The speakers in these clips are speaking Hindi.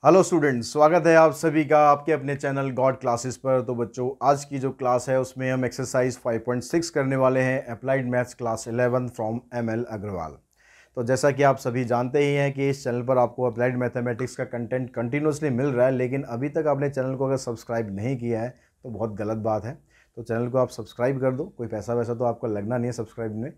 हेलो स्टूडेंट्स, स्वागत है आप सभी का आपके अपने चैनल गॉड क्लासेस पर। तो बच्चों, आज की जो क्लास है उसमें हम एक्सरसाइज 5.6 करने वाले हैं, applied maths class 11 from ML Agarwal. तो जैसा कि आप सभी जानते ही हैं कि इस चैनल पर आपको अप्लाइड मैथमेटिक्स का कंटेंट कंटिन्यूसली मिल रहा है, लेकिन अभी तक आपने चैनल को अगर सब्सक्राइब नहीं किया है तो बहुत गलत बात है। तो चैनल को आप सब्सक्राइब कर दो, कोई पैसा वैसा तो आपको लगना नहीं है सब्सक्राइब में।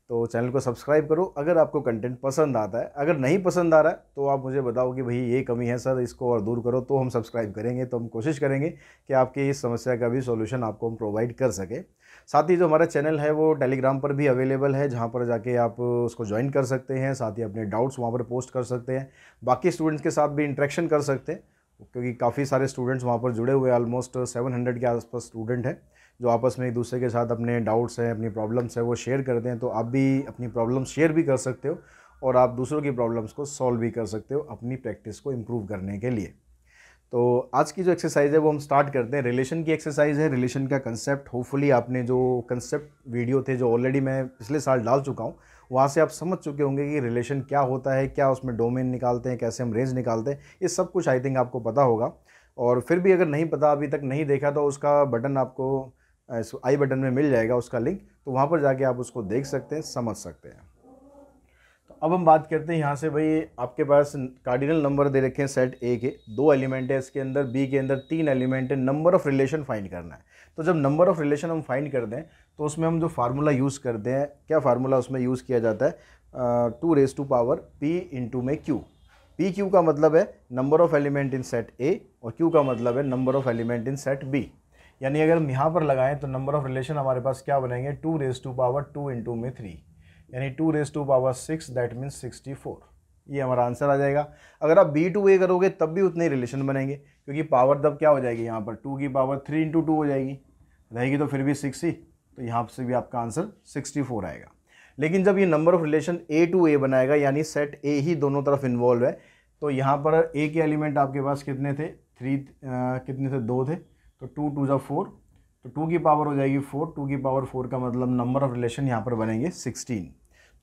तो चैनल को सब्सक्राइब करो अगर आपको कंटेंट पसंद आता है। अगर नहीं पसंद आ रहा है तो आप मुझे बताओ कि भाई ये कमी है सर, इसको और दूर करो, तो हम सब्सक्राइब करेंगे। तो हम कोशिश करेंगे कि आपकी इस समस्या का भी सॉल्यूशन आपको हम प्रोवाइड कर सके। साथ ही जो हमारा चैनल है वो टेलीग्राम पर भी अवेलेबल है, जहाँ पर जाके आप उसको ज्वाइन कर सकते हैं। साथ ही अपने डाउट्स वहाँ पर पोस्ट कर सकते हैं, बाकी स्टूडेंट्स के साथ भी इंटरेक्शन कर सकते हैं, क्योंकि काफ़ी सारे स्टूडेंट्स वहाँ पर जुड़े हुए हैं। ऑलमोस्ट 700 के आसपास स्टूडेंट हैं जो आपस में एक दूसरे के साथ अपने डाउट्स हैं, अपनी प्रॉब्लम्स है वो शेयर करते हैं। तो आप भी अपनी प्रॉब्लम्स शेयर भी कर सकते हो और आप दूसरों की प्रॉब्लम्स को सॉल्व भी कर सकते हो अपनी प्रैक्टिस को इम्प्रूव करने के लिए। तो आज की जो एक्सरसाइज है वो हम स्टार्ट करते हैं। रिलेशन की एक्सरसाइज है। रिलेशन का कंसेप्ट होपफुली आपने जो कंसेप्ट वीडियो थे जो ऑलरेडी मैं पिछले साल डाल चुका हूँ, वहाँ से आप समझ चुके होंगे कि रिलेशन क्या होता है, क्या उसमें डोमेन निकालते हैं, कैसे हम रेंज निकालते हैं, ये सब कुछ आई थिंक आपको पता होगा। और फिर भी अगर नहीं पता, अभी तक नहीं देखा, तो उसका बटन आपको आई बटन में मिल जाएगा उसका लिंक, तो वहाँ पर जाके आप उसको देख सकते हैं, समझ सकते हैं। तो अब हम बात करते हैं यहाँ से। भाई आपके पास कार्डिनल नंबर दे रखे हैं सेट ए के, 2 एलिमेंट है इसके अंदर, बी के अंदर 3 एलिमेंट है। नंबर ऑफ रिलेशन फाइंड करना है। तो जब नंबर ऑफ रिलेशन हम फाइंड करते हैं तो उसमें हम जो फार्मूला यूज़ करते हैं, क्या फार्मूला उसमें यूज़ किया जाता है? 2 p इंटू में q। पी क्यू का मतलब है number of element in set A और क्यू का मतलब है number of element in set B. यानी अगर हम यहाँ पर लगाएं तो नंबर ऑफ रिलेशन हमारे पास क्या बनेंगे? 2 इंटू में 3, यानी 2 6, दैट मीन्स 64। ये हमारा आंसर आ जाएगा। अगर आप B2A करोगे तब भी उतने रिलेशन बनेंगे, क्योंकि पावर तब क्या हो जाएगी यहाँ पर? 2 की पावर 3 इंटू 2 हो जाएगी, रहेगी तो फिर भी 6 ही, तो यहाँ से भी आपका आंसर 64 आएगा। लेकिन जब ये नंबर ऑफ रिलेशन A2A बनाएगा, यानी सेट ए ही दोनों तरफ इन्वॉल्व है, तो यहाँ पर ए के एलिमेंट आपके पास कितने थे? 3 कितने थे? 2 थे, तो 2 2 जा 4, तो 2 की पावर हो जाएगी 4। 2 की पावर 4 का मतलब नंबर ऑफ रिलेशन यहाँ पर बनेंगे 16।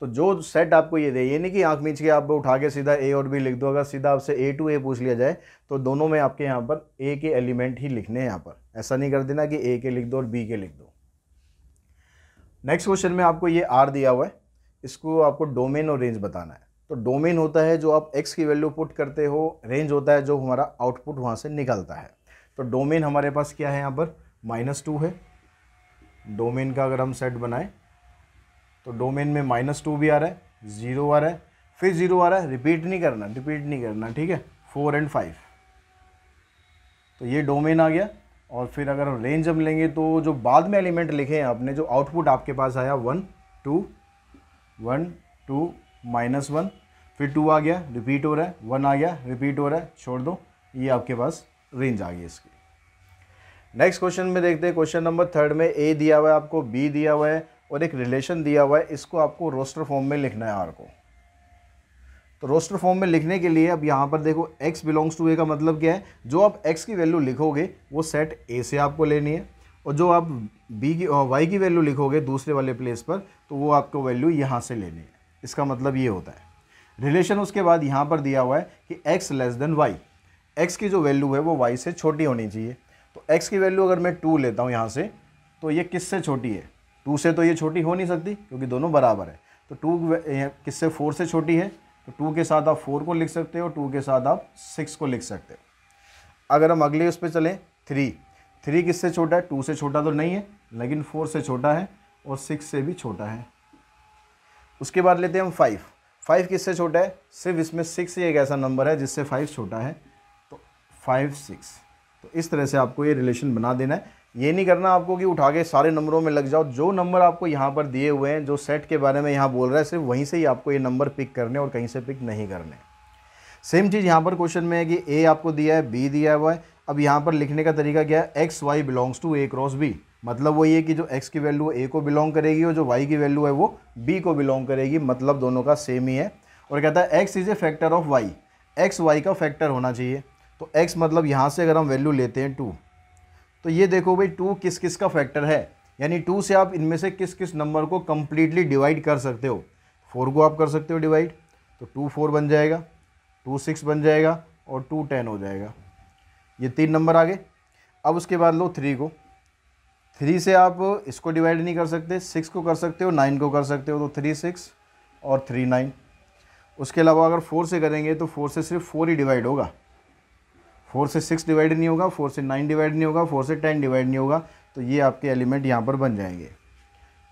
तो जो सेट आपको ये दे, ये नहीं कि आंख मीच के आप उठा के सीधा ए और बी लिख दो। अगर सीधा आपसे A2A पूछ लिया जाए तो दोनों में आपके यहाँ पर ए के एलिमेंट ही लिखने हैं। यहाँ पर ऐसा नहीं कर देना कि ए के लिख दो और बी के लिख दो। नेक्स्ट क्वेश्चन में आपको ये आर दिया हुआ है, इसको आपको डोमेन और रेंज बताना है। तो डोमेन होता है जो आप एक्स की वैल्यू पुट करते हो, रेंज होता है जो हमारा आउटपुट वहाँ से निकलता है। तो डोमेन हमारे पास क्या है? यहाँ पर -2 है। डोमेन का अगर हम सेट बनाएं तो डोमेन में -2 भी आ रहा है, 0 आ रहा है, फिर 0 आ रहा है। रिपीट नहीं करना, ठीक है। 4 और 5, तो ये डोमेन आ गया। और फिर अगर हम रेंज हम लेंगे तो जो बाद में एलिमेंट लिखे हैं आपने, जो आउटपुट आपके पास आया 1 2 1 2 -1, फिर 2 आ गया, रिपीट हो रहा है, 1 आ गया, रिपीट हो रहा है, छोड़ दो। ये आपके पास रेंज आ गई इसकी। नेक्स्ट क्वेश्चन में देखते हैं। क्वेश्चन नंबर 3 में ए दिया हुआ है आपको, बी दिया हुआ है और एक रिलेशन दिया हुआ है। इसको आपको रोस्टर फॉर्म में लिखना है, आर को। तो रोस्टर फॉर्म में लिखने के लिए अब यहाँ पर देखो, x बिलोंग्स टू ए का मतलब क्या है? जो आप x की वैल्यू लिखोगे वो सेट ए से आपको लेनी है, और जो आप b की और y की वैल्यू लिखोगे दूसरे वाले प्लेस पर, तो वो आपको वैल्यू यहाँ से लेनी है। इसका मतलब ये होता है रिलेशन। उसके बाद यहाँ पर दिया हुआ है कि x less than y, x की जो वैल्यू है वो y से छोटी होनी चाहिए। तो x की वैल्यू अगर मैं 2 लेता हूँ यहाँ से, तो ये किससे छोटी है? 2 से तो ये छोटी हो नहीं सकती, क्योंकि दोनों बराबर है। तो 2 किससे? 4 से छोटी है, तो 2 के साथ आप 4 को लिख सकते हो, 2 के साथ आप 6 को लिख सकते हो। अगर हम अगले उस पर चलें, 3 किससे छोटा है? 2 से छोटा तो नहीं है, लेकिन 4 से छोटा है और 6 से भी छोटा है। उसके बाद लेते हैं हम 5 किससे छोटा है? सिर्फ इसमें 6 ही एक ऐसा नंबर है जिससे 5 छोटा है, तो 5 6। तो इस तरह से आपको ये रिलेशन बना देना है। ये नहीं करना आपको कि उठा के सारे नंबरों में लग जाओ। जो नंबर आपको यहाँ पर दिए हुए हैं, जो सेट के बारे में यहाँ बोल रहा है, सिर्फ वहीं से ही आपको ये नंबर पिक करने और कहीं से पिक नहीं करने। सेम चीज़ यहाँ पर क्वेश्चन में है कि ए आपको दिया है, बी दिया हुआ है। अब यहाँ पर लिखने का तरीका क्या है? X y belongs to A cross B. मतलब वो ये कि जो एक्स की वैल्यू ए को बिलोंग करेगी और जो वाई की वैल्यू है वो बी को बिलोंग करेगी। मतलब दोनों का सेम ही है। और कहता है x is a factor of y, x y का फैक्टर होना चाहिए। तो एक्स मतलब यहाँ से अगर हम वैल्यू लेते हैं 2, तो ये देखो भाई 2 किस किस का फैक्टर है, यानी 2 से आप इनमें से किस किस नंबर को कंप्लीटली डिवाइड कर सकते हो। 4 को आप कर सकते हो डिवाइड, तो 2 4 बन जाएगा, 2 6 बन जाएगा, और 2 10 हो जाएगा। ये 3 नंबर आ गए। अब उसके बाद लो 3 को, 3 से आप इसको डिवाइड नहीं कर सकते, 6 को कर सकते हो, 9 को कर सकते हो, तो 3 6 और 3 9। उसके अलावा अगर 4 से करेंगे तो 4 से सिर्फ 4 ही डिवाइड होगा, 4 से 6 डिवाइड नहीं होगा, 4 से 9 डिवाइड नहीं होगा, 4 से 10 डिवाइड नहीं होगा। तो ये आपके एलिमेंट यहाँ पर बन जाएंगे।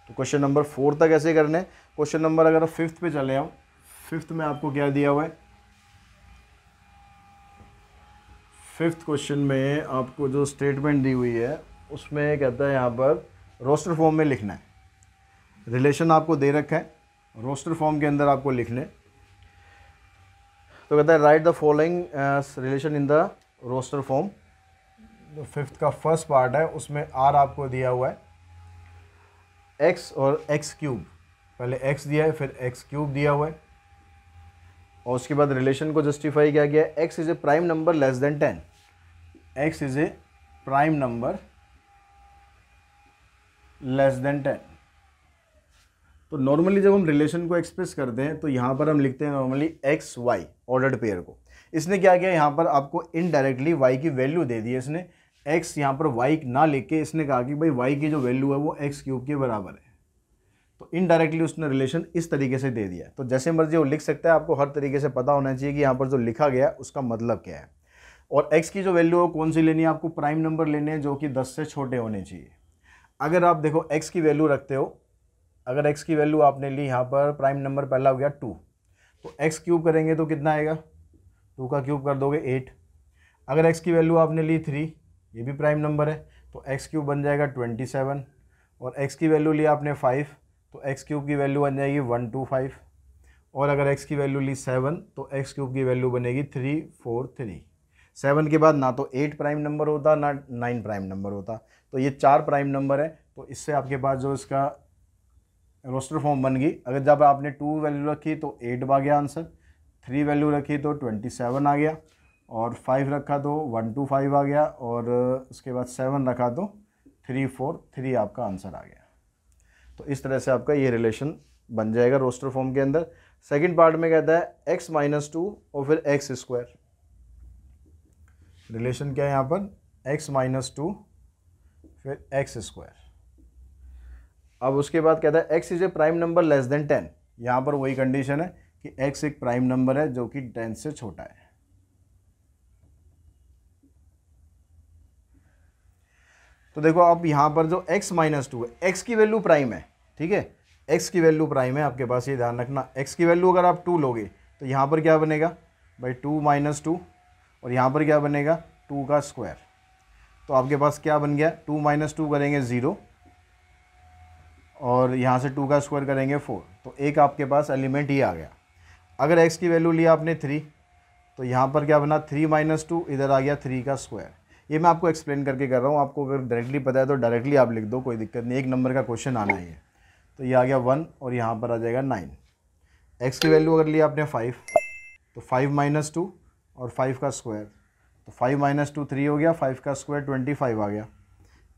तो क्वेश्चन नंबर 4 तक ऐसे करने। क्वेश्चन नंबर अगर 5th पे चले आओ, 5th में आपको क्या दिया हुआ है, 5th क्वेश्चन में आपको जो स्टेटमेंट दी हुई है उसमें कहता है यहाँ पर रोस्टर फॉर्म में लिखना है। रिलेशन आपको दे रखा है, रोस्टर फॉर्म के अंदर आपको लिखने। तो कहता है write the following relation in the roster form. जो 5th का फर्स्ट पार्ट है उसमें आर आपको दिया हुआ है, एक्स और एक्स क्यूब, पहले एक्स दिया है फिर एक्स क्यूब दिया हुआ है, और उसके बाद रिलेशन को जस्टिफाई किया गया है, x is a prime number less than 10, x is a prime number less than 10। तो नॉर्मली जब हम रिलेशन को एक्सप्रेस करते हैं तो यहाँ पर हम लिखते हैं normally x y ordered pair को। इसने क्या किया, यहाँ पर आपको इनडायरेक्टली वाई की वैल्यू दे दी है। इसने एक्स यहाँ पर वाई ना लिख के इसने कहा कि भाई वाई की जो वैल्यू है वो एक्स क्यूब के बराबर है। तो इनडायरेक्टली उसने रिलेशन इस तरीके से दे दिया है। तो जैसे मर्जी वो लिख सकता है, आपको हर तरीके से पता होना चाहिए कि यहाँ पर जो लिखा गया है उसका मतलब क्या है। और एक्स की जो वैल्यू है कौन सी लेनी है, आपको प्राइम नंबर लेने हैं जो कि 10 से छोटे होने चाहिए। अगर आप देखो एक्स की वैल्यू रखते हो, अगर एक्स की वैल्यू आपने ली यहाँ पर प्राइम नंबर पहला हो गया 2, तो एक्स क्यूब करेंगे तो कितना आएगा, 2 का क्यूब कर दोगे 8। अगर एक्स की वैल्यू आपने ली 3, ये भी प्राइम नंबर है, तो एक्स क्यूब बन जाएगा 27। और एक्स की वैल्यू ली आपने 5, तो एक्स क्यूब की वैल्यू बन जाएगी 125। और अगर एक्स की वैल्यू ली 7, तो एक्स क्यूब की वैल्यू बनेगी 343। 7 के बाद ना तो 8 प्राइम नंबर होता ना 9 प्राइम नंबर होता, तो ये 4 प्राइम नंबर है। तो इससे आपके पास जो इसका रोस्टर फॉर्म बन गई। अगर जब आपने 2 वैल्यू रखी तो 8 आ गया आंसर, 3 वैल्यू रखी तो 27 आ गया, और 5 रखा तो 125 आ गया, और उसके बाद 7 रखा तो 343 आपका आंसर आ गया। तो इस तरह से आपका ये रिलेशन बन जाएगा रोस्टर फॉर्म के अंदर। सेकंड पार्ट में कहता है x - 2 और फिर एक्स स्क्वायर। रिलेशन क्या है यहाँ पर, x - 2 फिर एक्स स्क्वायर। अब उसके बाद कहता है x is a prime number less than 10। यहाँ पर वही कंडीशन है कि x एक प्राइम नंबर है जो कि 10 से छोटा है। तो देखो आप यहाँ पर जो x - 2 है, x की वैल्यू प्राइम है, ठीक है, x की वैल्यू प्राइम है, आपके पास ये ध्यान रखना। x की वैल्यू अगर आप 2 लोगे तो यहाँ पर क्या बनेगा भाई 2 - 2, और यहाँ पर क्या बनेगा 2 का स्क्वायर। तो आपके पास क्या बन गया, 2 - 2 करेंगे 0, और यहाँ से 2 का स्क्वायर करेंगे 4, तो एक आपके पास एलिमेंट ही आ गया। अगर x की वैल्यू लिया आपने 3, तो यहाँ पर क्या बना 3 - 2, इधर आ गया 3 का स्क्वायर। ये मैं आपको एक्सप्लेन करके कर रहा हूँ, आपको अगर डायरेक्टली पता है तो डायरेक्टली आप लिख दो, कोई दिक्कत नहीं, 1 नंबर का क्वेश्चन आना है ये। तो ये आ गया 1, और यहाँ पर आ जाएगा 9। x की वैल्यू अगर लिया आपने 5, तो 5 - 2 और 5 का स्क्वायर, तो 5 - 2 3 हो गया, 5 का स्क्वायर 25 आ गया।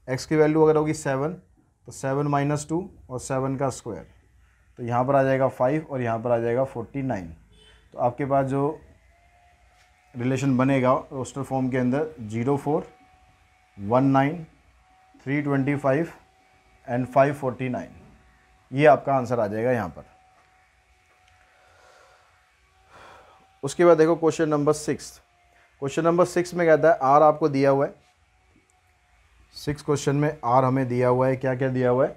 x की वैल्यू अगर होगी 7, तो 7 - 2 और 7 का स्क्वायर, तो यहाँ पर आ जाएगा 5 और यहाँ पर आ जाएगा 49। तो आपके पास जो रिलेशन बनेगा रोस्टर फॉर्म के अंदर 04, 19, 325 एंड 549, ये आपका आंसर आ जाएगा यहाँ पर। उसके बाद देखो क्वेश्चन नंबर 6। क्वेश्चन नंबर 6 में कहता है आर आपको दिया हुआ है। 6 क्वेश्चन में आर हमें दिया हुआ है, क्या क्या दिया हुआ है,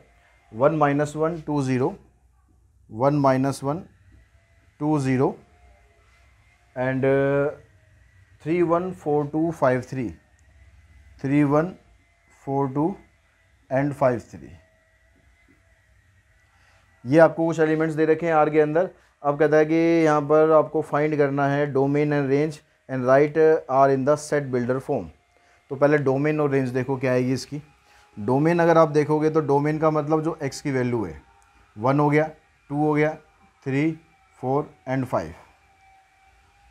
1 - 1 2 0, 1 - 1 2 0 एंड 3 1 4 2 5 3, 3 1 4 2 एंड 5 3। ये आपको कुछ एलिमेंट्स दे रखे हैं आर के अंदर। अब कहता है कि यहाँ पर आपको फाइंड करना है domain and range and write R in the set builder form. तो पहले डोमेन और रेंज देखो क्या आएगी इसकी। डोमेन अगर आप देखोगे तो डोमेन का मतलब जो x की वैल्यू है 1 हो गया, 2 हो गया, 3 4 एंड 5,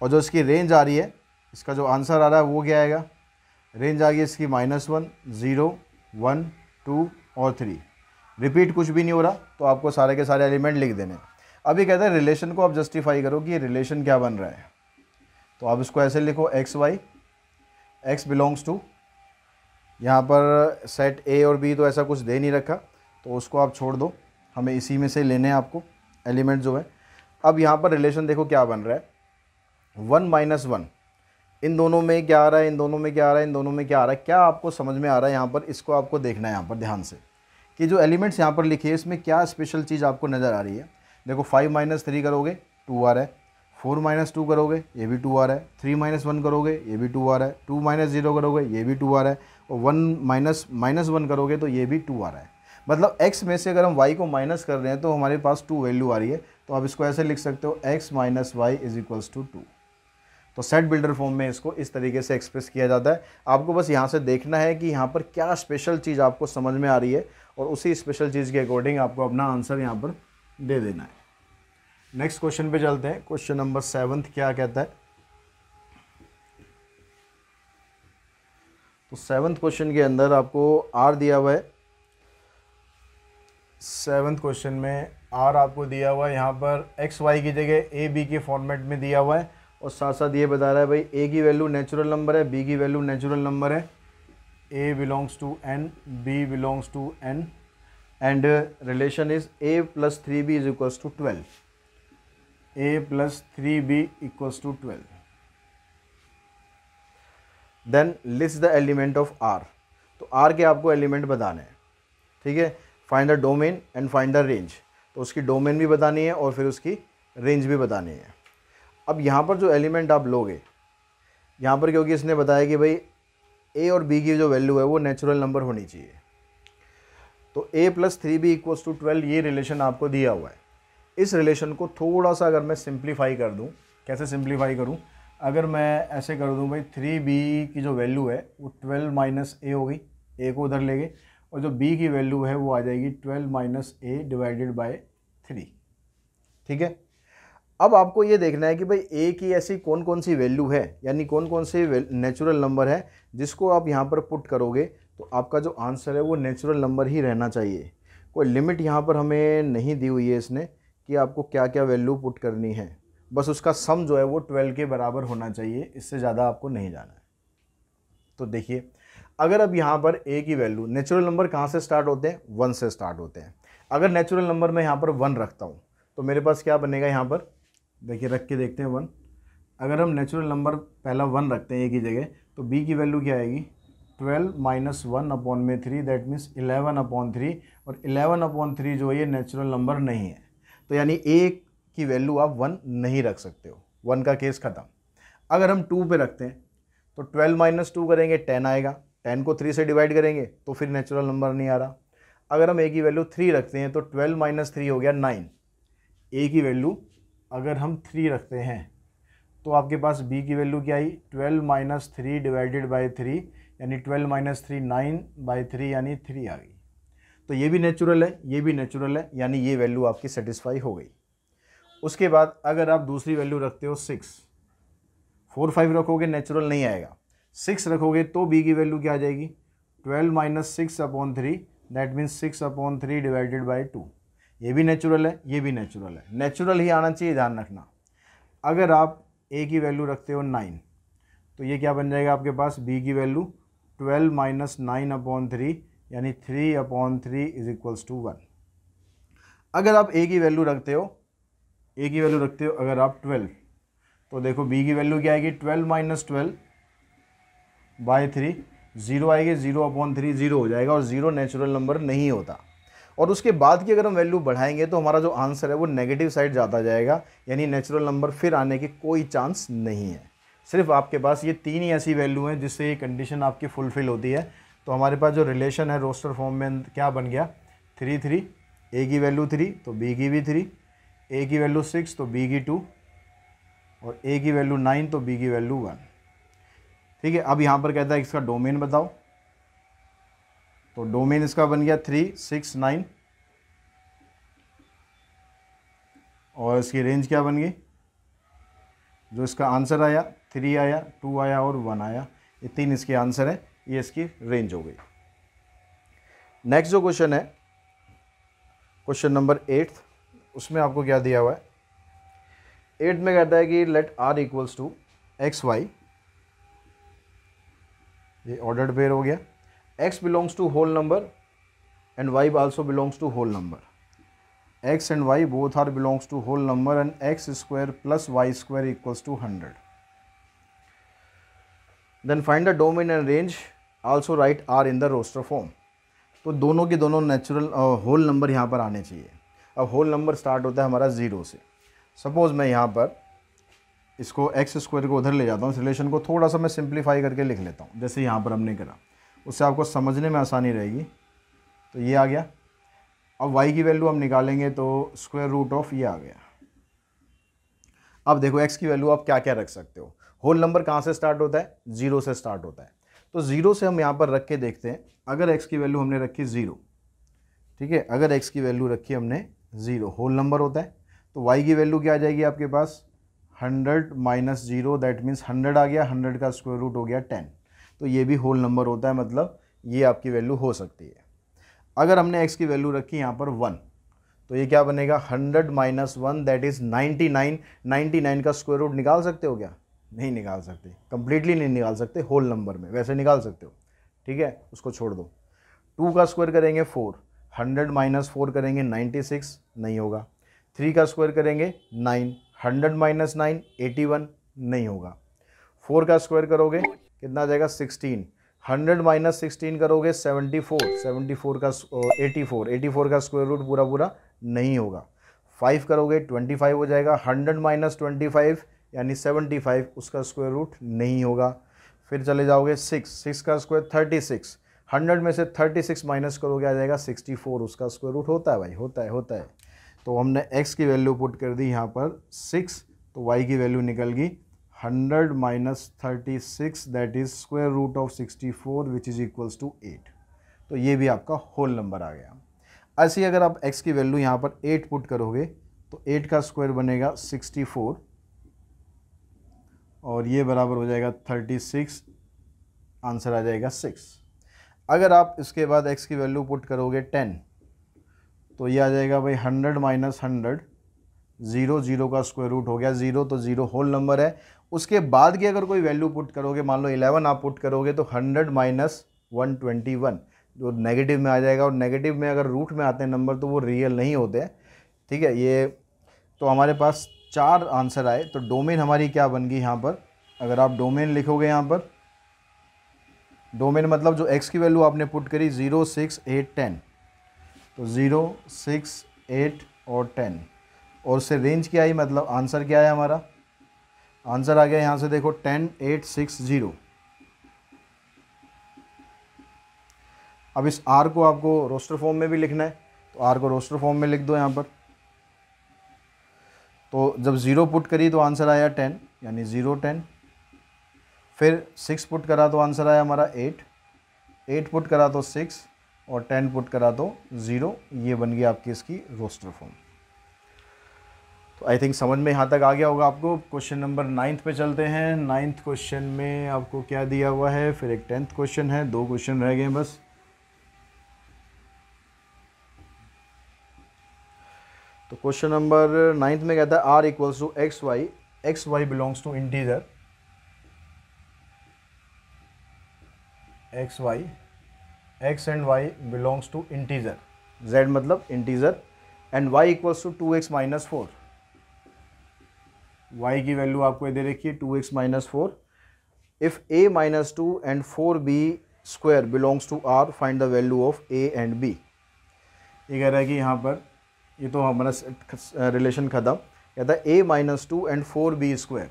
और जो इसकी रेंज आ रही है, इसका जो आंसर आ रहा है वो क्या आएगा, रेंज आ गई इसकी -1 0 1 2 और 3। रिपीट कुछ भी नहीं हो रहा, तो आपको सारे के सारे एलिमेंट लिख देने। अभी कहते हैं रिलेशन को आप जस्टिफाई करो कि ये रिलेशन क्या बन रहा है। तो आप इसको ऐसे लिखो x y, x belongs to, यहाँ पर सेट ए और बी तो ऐसा कुछ दे नहीं रखा तो उसको आप छोड़ दो, हमें इसी में से लेने हैं आपको एलिमेंट जो है। अब यहाँ पर रिलेशन देखो क्या बन रहा है, 1 माइनस 1, इन दोनों में क्या आ रहा है, इन दोनों में क्या आ रहा है, इन दोनों में क्या आ रहा है, क्या आपको समझ में आ रहा है यहाँ पर, इसको आपको देखना है यहाँ पर ध्यान से कि जो एलिमेंट्स यहाँ पर लिखे हैं इसमें क्या स्पेशल चीज़ आपको नज़र आ रही है। देखो 5 माइनस 3 करोगे 2 आ रहा है, 4 माइनस 2 करोगे ये भी 2 आ रहा है, 3 माइनस 1 करोगे ये भी 2 आ रहा है, 2 माइनस 0 करोगे ये भी 2 आ रहा है, और 1 माइनस 1 करोगे तो ये भी 2 आ रहा है। मतलब x में से अगर हम y को माइनस कर रहे हैं तो हमारे पास 2 वैल्यू आ रही है। तो आप इसको ऐसे लिख सकते हो x minus y is equals to 2। तो सेट बिल्डर फॉर्म में इसको इस तरीके से एक्सप्रेस किया जाता है। आपको बस यहाँ से देखना है कि यहाँ पर क्या स्पेशल चीज़ आपको समझ में आ रही है और उसी स्पेशल चीज़ के अकॉर्डिंग आपको अपना आंसर यहाँ पर दे देना है। नेक्स्ट क्वेश्चन पे चलते हैं। क्वेश्चन नंबर 7 क्या कहता है, तो 7th क्वेश्चन के अंदर आपको आर दिया हुआ है। 7th क्वेश्चन में आर आपको दिया हुआ है, यहाँ पर एक्स वाई की जगह ए बी के फॉर्मेट में दिया हुआ है और साथ साथ ये बता रहा है भाई ए की वैल्यू नेचुरल नंबर है, बी की वैल्यू नेचुरल नंबर है, a belongs to N, b belongs to N and relation is a plus 3b is equals to 12, a plus 3b equals to 12. Then list the element of r. तो r के आपको एलिमेंट बताने हैं, ठीक है। Find the domain and find the range, तो उसकी डोमेन भी बतानी है और फिर उसकी रेंज भी बतानी है। अब यहाँ पर जो एलिमेंट आप लोगे, यहाँ पर क्योंकि इसने बताया कि भाई a और b की जो वैल्यू है वो नेचुरल नंबर होनी चाहिए, तो a plus 3b equals to 12 ये रिलेशन आपको दिया हुआ है। इस रिलेशन को थोड़ा सा अगर मैं सिंप्लीफाई कर दूं, कैसे सिंप्लीफाई करूं, अगर मैं ऐसे कर दूं भाई 3b की जो वैल्यू है वो 12 माइनस ए होगी, ए को उधर लेंगे और जो b की वैल्यू है वो आ जाएगी 12 माइनस ए डिवाइडेड बाय 3, ठीक है। अब आपको ये देखना है कि भाई a की ऐसी कौन कौन सी वैल्यू है, यानी कौन कौन से नेचुरल नंबर है जिसको आप यहाँ पर पुट करोगे तो आपका जो आंसर है वो नेचुरल नंबर ही रहना चाहिए। कोई लिमिट यहाँ पर हमें नहीं दी हुई है इसने कि आपको क्या क्या वैल्यू पुट करनी है, बस उसका सम जो है वो 12 के बराबर होना चाहिए, इससे ज़्यादा आपको नहीं जाना है। तो देखिए अगर अब यहाँ पर a की वैल्यू, नेचुरल नंबर कहाँ से स्टार्ट होते हैं, 1 से स्टार्ट होते हैं। अगर नेचुरल नंबर मैं यहाँ पर 1 रखता हूँ तो मेरे पास क्या बनेगा, यहाँ पर देखिए रख के देखते हैं 1। अगर हम नेचुरल नंबर पहला 1 रखते हैं a की जगह तो b की वैल्यू क्या आएगी, 12 माइनस 1 अपॉन में 3, दैट मीन्स 11 अपॉन 3, और 11 अपॉन 3 जो है ये नेचुरल नंबर नहीं है, तो यानी a की वैल्यू आप 1 नहीं रख सकते हो, 1 का केस ख़त्म। अगर हम 2 पे रखते हैं तो 12 माइनस 2 करेंगे 10 आएगा, 10 को 3 से डिवाइड करेंगे तो फिर नेचुरल नंबर नहीं आ रहा। अगर हम a की वैल्यू 3 रखते हैं तो 12 माइनस 3 हो गया 9, a की वैल्यू अगर हम 3 रखते हैं तो आपके पास b की वैल्यू क्या आई, 12 माइनस 3 डिवाइडेड बाई 3, यानी 12 माइनस 3 9 बाई 3 यानी 3 आ गई। तो ये भी नेचुरल है, ये भी नेचुरल है, यानी ये वैल्यू आपकी सेटिस्फाई हो गई। उसके बाद अगर आप दूसरी वैल्यू रखते हो 6, 4 5 रखोगे नेचुरल नहीं आएगा, 6 रखोगे तो b की वैल्यू क्या आ जाएगी, 12 minus 6 upon 3, that means 6 upon 3 divided by 2। ये भी नेचुरल है, ये भी नेचुरल है, नेचुरल ही आना चाहिए, ध्यान रखना। अगर आप a की वैल्यू रखते हो 9 तो ये क्या बन जाएगा आपके पास, b की वैल्यू 12 माइनस 9 अपॉन 3 यानी 3 अपॉन 3 इज इक्वल्स टू 1। अगर आप a की वैल्यू रखते हो, अगर आप 12 तो देखो b की वैल्यू क्या आएगी, 12 माइनस 12 बाई 3, 0 आएगी, 0 अपॉन 3 0 हो जाएगा और 0 नेचुरल नंबर नहीं होता। और उसके बाद की अगर हम वैल्यू बढ़ाएंगे तो हमारा जो आंसर है वो नेगेटिव साइड जाता जाएगा, यानी नेचुरल नंबर फिर आने की कोई चांस नहीं है। सिर्फ आपके पास ये 3 ही ऐसी वैल्यू हैं जिससे ये कंडीशन आपकी फुलफिल होती है। तो हमारे पास जो रिलेशन है रोस्टर फॉर्म में क्या बन गया, 3 3, a की वैल्यू 3 तो b की भी 3, a की वैल्यू 6 तो b की 2, और a की वैल्यू 9 तो b की वैल्यू 1, ठीक है। अब यहाँ पर कहता है इसका डोमेन बताओ, तो डोमेन इसका बन गया 3 6 9, और इसकी रेंज क्या बन गई, जो इसका आंसर आया 3 आया, 2 आया और 1 आया, ये 3 इसके आंसर है, ये इसकी रेंज हो गई। नेक्स्ट जो क्वेश्चन है क्वेश्चन नंबर 8, उसमें आपको क्या दिया हुआ है, 8 में कहता है कि let r equals to x y, ये ऑर्डर्ड पेयर हो गया। x belongs to whole number and y also belongs to whole number. x and y both are belongs to whole number and x square plus y square equals to 100। Then find the domain and range, also write r in the roster form. तो दोनों के दोनों नेचुरल होल नंबर यहाँ पर आने चाहिए। अब होल नंबर स्टार्ट होता है हमारा 0 से। सपोज़ मैं यहाँ पर इसको एक्स स्क्वायर को उधर ले जाता हूँ, इस रिलेशन को थोड़ा सा मैं सिंप्लीफाई करके लिख लेता हूँ, जैसे यहाँ पर हमने करा, उससे आपको समझने में आसानी रहेगी। तो ये आ गया। अब y की वैल्यू हम निकालेंगे तो स्क्वायर रूट ऑफ ये आ गया। अब देखो x की वैल्यू आप क्या क्या रख सकते हो। होल नंबर कहाँ से स्टार्ट होता है? 0 से स्टार्ट होता है। तो 0 से हम यहाँ पर रख के देखते हैं। अगर x की वैल्यू हमने रखी 0, ठीक है, अगर x की वैल्यू रखी हमने 0, होल नंबर होता है, तो y की वैल्यू क्या आ जाएगी आपके पास? 100 माइनस 0, दैट मीन्स 100 आ गया। 100 का स्क्वायर रूट हो गया 10। तो ये भी होल नंबर होता है, मतलब ये आपकी वैल्यू हो सकती है। अगर हमने x की वैल्यू रखी यहाँ पर 1, तो ये क्या बनेगा? 100 माइनस 1 दैट इज़ 99। 99 का स्क्वायर रूट निकाल सकते हो क्या? नहीं निकाल सकते, कंप्लीटली नहीं निकाल सकते। होल नंबर में वैसे निकाल सकते हो, ठीक है, उसको छोड़ दो। 2 का स्क्वायर करेंगे 4, 100 माइनस 4 करेंगे 96, नहीं होगा। 3 का स्क्वायर करेंगे 9, 100 माइनस 9 81, नहीं होगा। 4 का स्क्वायर करोगे कितना आ जाएगा? 16, 100 माइनस 16 करोगे 74, 74 का 84, 84 का स्क्वायर रूट पूरा पूरा नहीं होगा। 5 करोगे 25 हो जाएगा। 100 माइनस 25 यानी 75, उसका स्क्वायर रूट नहीं होगा। फिर चले जाओगे 6 का स्क्वायर 36, 100 में से 36 माइनस करोगे आ जाएगा 64, उसका स्क्वायर रूट होता है भाई, होता है। तो हमने x की वैल्यू पुट कर दी यहाँ पर 6, तो y की वैल्यू निकल गई 100 minus 36 that is square root of 64 which is equals to 8। तो ये भी आपका होल नंबर आ गया। ऐसे ही अगर आप x की वैल्यू यहाँ पर 8 पुट करोगे तो 8 का स्क्वायर बनेगा 64 और ये बराबर हो जाएगा 36, आंसर आ जाएगा 6। अगर आप इसके बाद x की वैल्यू पुट करोगे 10, तो ये आ जाएगा भाई 100 माइनस 100, 0, 0 का स्क्वायर रूट हो गया 0, तो 0 होल नंबर है। उसके बाद की अगर कोई वैल्यू पुट करोगे, मान लो 11 आप पुट करोगे, तो 100 माइनस 121 जो नेगेटिव में आ जाएगा। और नेगेटिव में अगर रूट में आते हैं नंबर तो वो रियल नहीं होते हैं, ठीक है। ये तो हमारे पास 4 आंसर आए। तो डोमेन हमारी क्या बन गई यहाँ पर? अगर आप डोमेन लिखोगे यहाँ पर, डोमेन मतलब जो x की वैल्यू आपने पुट करी 0, 6, 8, 10, तो 0, 6, 8 और 10, और उससे रेंज क्या आई, मतलब आंसर क्या है हमारा? आंसर आ गया यहाँ से देखो 10, 8, 6, 0। अब इस r को आपको रोस्टर फॉर्म में भी लिखना है, तो r को रोस्टर फॉर्म में लिख दो यहाँ पर। तो जब 0 पुट करी तो आंसर आया 10, यानी 0, 10। फिर 6 पुट करा तो आंसर आया हमारा 8, 8 पुट करा तो 6 और 10 पुट करा तो 0। ये बन गई आपकी इसकी रोस्टर फॉर्म। तो आई थिंक समझ में यहाँ तक आ गया होगा आपको। क्वेश्चन नंबर 9 पे चलते हैं। 9th क्वेश्चन में आपको क्या दिया हुआ है? फिर एक 10th क्वेश्चन है, 2 क्वेश्चन रह गए बस। तो क्वेश्चन नंबर 9th में कहता है r equals to x y, x y belongs to integer, x y, x and y belongs to integer, z मतलब integer, and y equals to 2x minus 4। y की वैल्यू आपको दे रखी है 2x minus 4। If a minus 2 and 4b square belongs to r, find the value of a and b। ये कह रहा है कि यहाँ पर ये तो हमारा रिलेशन ख़त्म। कहता है a minus 2 and 4b square,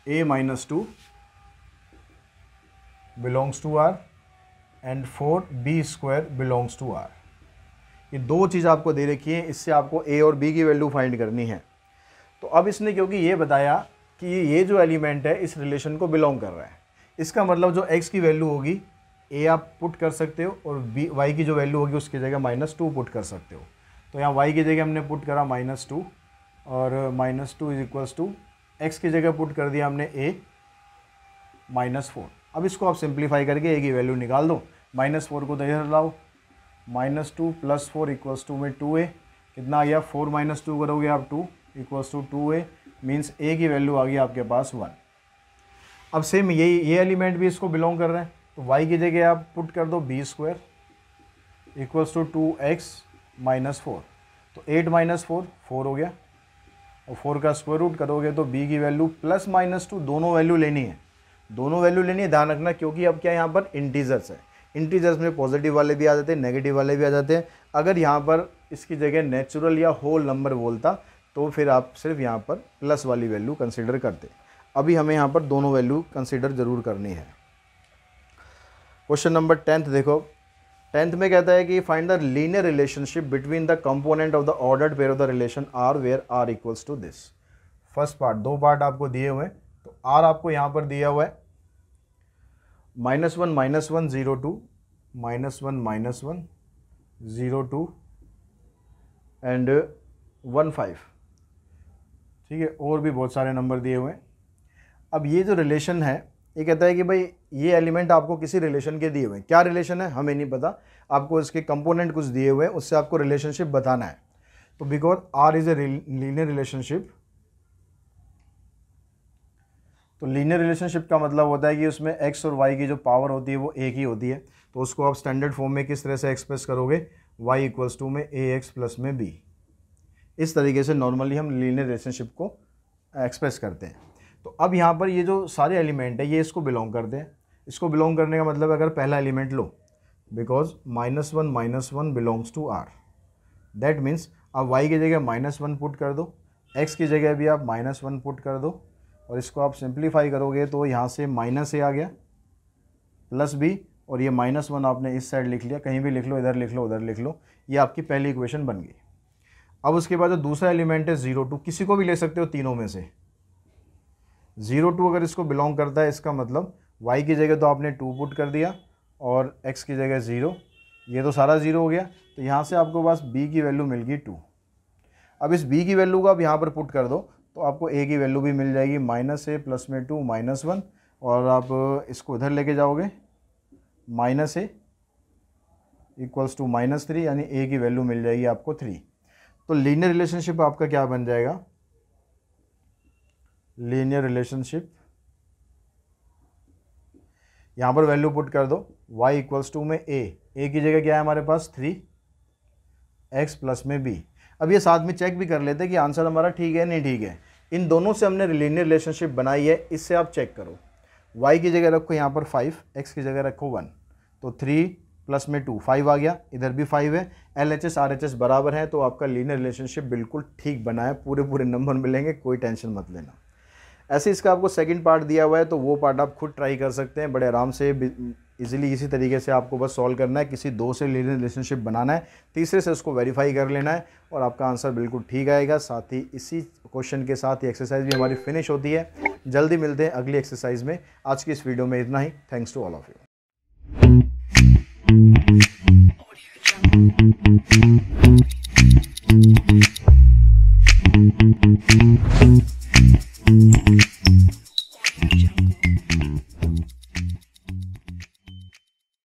a minus 2 belongs to r and 4b square belongs to r। ये 2 चीज़ आपको दे रखी है, इससे आपको a और b की वैल्यू फाइंड करनी है। तो अब इसने क्योंकि ये बताया कि ये जो एलिमेंट है इस रिलेशन को बिलोंग कर रहा है, इसका मतलब जो x की वैल्यू होगी a आप पुट कर सकते हो और y की जो वैल्यू होगी उसकी जगह -2 पुट कर सकते हो। तो यहाँ y की जगह हमने पुट करा -2 और -2 इज इक्वल्स टू x की जगह पुट कर दिया हमने a -4। अब इसको आप सिंप्लीफाई करके a की वैल्यू निकाल दो। -4 को इधर लाओ, -2 + 4 इक्वल्स टू में 2a, कितना आ गया? 4 - 2 करोगे आप 2 equals to 2a, means a की वैल्यू आ गई आपके पास 1। अब सेम ये एलिमेंट भी इसको बिलोंग कर रहे हैं, तो y की जगह आप पुट कर दो b square equals to 2x minus 4। तो 8 माइनस 4 4 हो गया, और 4 का स्क्वायर रूट करोगे तो b की वैल्यू प्लस माइनस 2 दोनों वैल्यू लेनी है, दोनों वैल्यू लेनी है। ध्यान रखना, क्योंकि अब क्या यहाँ पर इंटीजर्स है, इंटीजर्स में पॉजिटिव वाले भी आ जाते हैं, नेगेटिव वाले भी आ जाते हैं। अगर यहाँ पर इसकी जगह नेचुरल या होल नंबर बोलता तो फिर आप सिर्फ यहाँ पर प्लस वाली वैल्यू कंसिडर करते। अभी हमें यहाँ पर दोनों वैल्यू कंसिडर जरूर करनी है। क्वेश्चन नंबर 10 देखो, 10th में कहता है कि find the linear relationship between the component of the ordered pair of the relation R where R equals to this. First part, दो पार्ट आपको दिए हुए हैं, तो आर आपको यहाँ पर दिया हुआ है -1 -1 0 2 -1 -1 0 2 एंड 1 5, ठीक है। और भी बहुत सारे नंबर दिए हुए हैं। अब ये जो रिलेशन है, ये कहता है कि भाई ये एलिमेंट आपको किसी रिलेशन के दिए हुए हैं, क्या रिलेशन है हमें नहीं पता, आपको इसके कंपोनेंट कुछ दिए हुए हैं, उससे आपको रिलेशनशिप बताना है। तो because R is a linear relationship, तो लीनियर रिलेशनशिप का मतलब होता है कि उसमें x और y की जो पावर होती है वो एक ही होती है। तो उसको आप स्टैंडर्ड फॉर्म में किस तरह से एक्सप्रेस करोगे, y इक्वल्स टू में ax प्लस में b। इस तरीके से नॉर्मली हम लीनियर रिलेशनशिप को एक्सप्रेस करते हैं। तो अब यहाँ पर ये जो सारे एलिमेंट है ये इसको बिलोंग करते हैं। इसको बिलोंग करने का मतलब अगर पहला एलिमेंट लो, because -1 -1 belongs to r, that means आप y की जगह -1 पुट कर दो, x की जगह भी आप -1 पुट कर दो, और इसको आप सिंप्लीफाई करोगे तो यहाँ से माइनस a आ गया प्लस b, और ये -1 आपने इस साइड लिख लिया, कहीं भी लिख लो, इधर लिख लो, उधर लिख लो, ये आपकी पहली इक्वेशन बन गई। अब उसके बाद जो दूसरा एलिमेंट है 0 2, किसी को भी ले सकते हो तीनों में से। 0 2 अगर इसको बिलोंग करता है, इसका मतलब y की जगह तो आपने 2 पुट कर दिया और x की जगह 0, ये तो सारा 0 हो गया। तो यहाँ से आपको बस b की वैल्यू मिल गई 2। अब इस b की वैल्यू को आप यहाँ पर पुट कर दो तो आपको a की वैल्यू भी मिल जाएगी -a प्लस में 2 -1, और आप इसको इधर लेके जाओगे -a इक्वल्स टू -3, यानी a की वैल्यू मिल जाएगी आपको 3। तो लीनियर रिलेशनशिप आपका क्या बन जाएगा, लीनियर रिलेशनशिप, यहाँ पर वैल्यू पुट कर दो, y इक्वल्स टू में a की जगह क्या है हमारे पास 3x प्लस में b। अब ये साथ में चेक भी कर लेते हैं कि आंसर हमारा ठीक है नहीं ठीक है। इन दोनों से हमने लीनियर रिलेशनशिप बनाई है, इससे आप चेक करो। y की जगह रखो यहाँ पर 5, x की जगह रखो 1, तो 3 प्लस में 2 5 आ गया, इधर भी 5 है, LHS RHS बराबर है, तो आपका लीनियर रिलेशनशिप बिल्कुल ठीक बना है, पूरे नंबर मिलेंगे, कोई टेंशन मत लेना। ऐसे इसका आपको सेकंड पार्ट दिया हुआ है, तो वो पार्ट आप खुद ट्राई कर सकते हैं बड़े आराम से, इजीली इसी तरीके से आपको बस सॉल्व करना है। किसी 2 से लीनियर रिलेशनशिप बनाना है, तीसरे से उसको वेरीफाई कर लेना है, और आपका आंसर बिल्कुल ठीक आएगा। साथ ही इसी क्वेश्चन के साथ ही एक्सरसाइज भी हमारी फिनिश होती है। जल्दी मिलते हैं अगली एक्सरसाइज में। आज की इस वीडियो में इतना ही। Thanks to all of you.